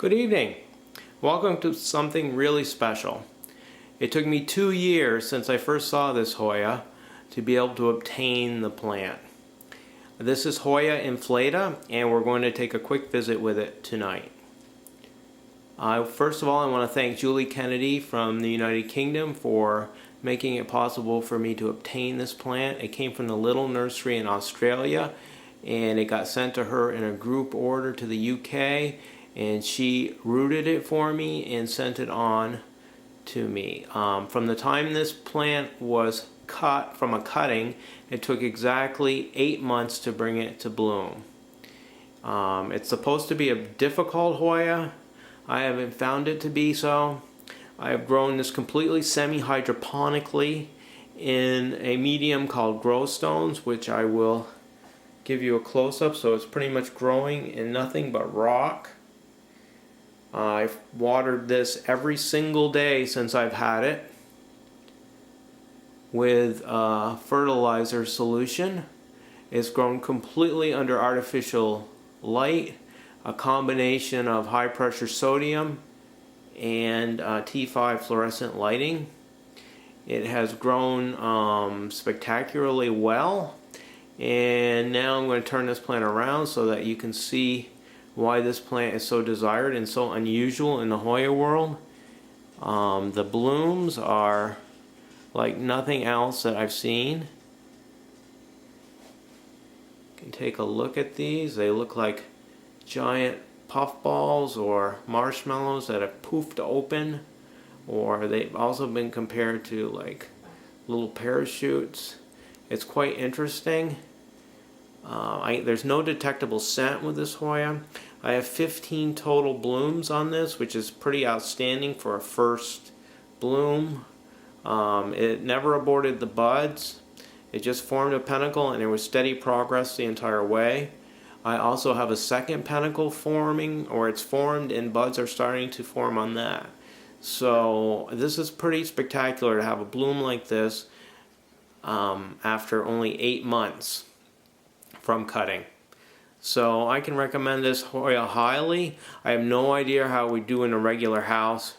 Good evening. Welcome to something really special. It took me 2 years since I first saw this Hoya to be able to obtain the plant. This is Hoya inflata, and we're going to take a quick visit with it tonight. First of all, I want to thank Julie Kennedy from the United Kingdom for making it possible for me to obtain this plant. It came from the Little Nursery in Australia, and it got sent to her in a group order to the UK, and she rooted it for me and sent it on to me. From the time this plant was cut from a cutting, it took exactly 8 months to bring it to bloom. It's supposed to be a difficult Hoya. I haven't found it to be so. I have grown this completely semi-hydroponically in a medium called grow stones, which I will give you a close-up. So it's pretty much growing in nothing but rock. I've watered this every single day since I've had it with a fertilizer solution. It's grown completely under artificial light, a combination of high pressure sodium and T5 fluorescent lighting. It has grown spectacularly well, and now I'm going to turn this plant around so that you can see why this plant is so desired and so unusual in the Hoya world. The blooms are like nothing else that I've seen. You can take a look at these. They look like giant puffballs or marshmallows that have poofed open, or they've also been compared to like little parachutes. It's quite interesting. There's no detectable scent with this Hoya. I have 15 total blooms on this, which is pretty outstanding for a first bloom. It never aborted the buds. It just formed a panicle, and there was steady progress the entire way. I also have a second panicle forming, or it's formed, and buds are starting to form on that. So this is pretty spectacular to have a bloom like this after only 8 months from cutting. So I can recommend this Hoya highly. I have no idea how we do in a regular house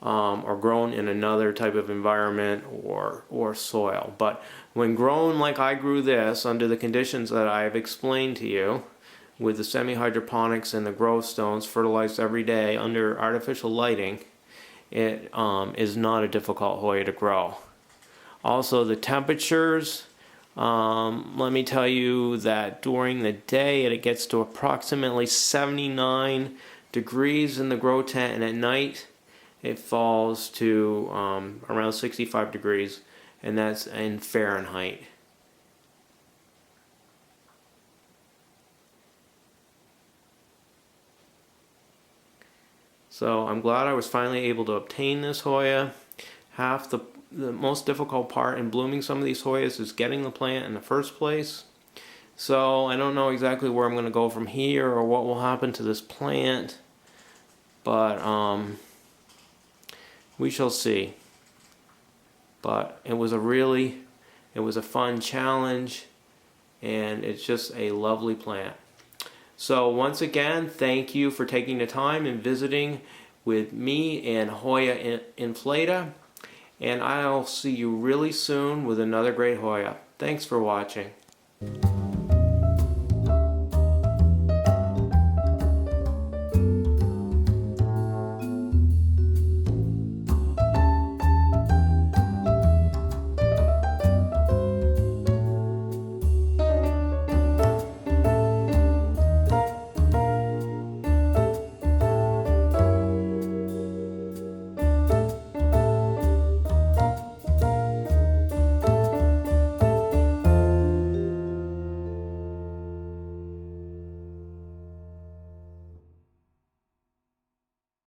or grown in another type of environment or soil. But when grown like I grew this under the conditions that I have explained to you, with the semi-hydroponics and the grow stones fertilized every day under artificial lighting, it is not a difficult Hoya to grow. Also, the temperatures, let me tell you that during the day it gets to approximately 79 degrees in the grow tent, and at night it falls to around 65 degrees, and that's in Fahrenheit. So I'm glad I was finally able to obtain this Hoya. Half the most difficult part in blooming some of these Hoyas is getting the plant in the first place. So I don't know exactly where I'm going to go from here or what will happen to this plant, but we shall see. But it was a fun challenge, and it's just a lovely plant. So once again, thank you for taking the time and visiting with me and Hoya inflata. And I'll see you really soon with another great Hoya. Thanks for watching.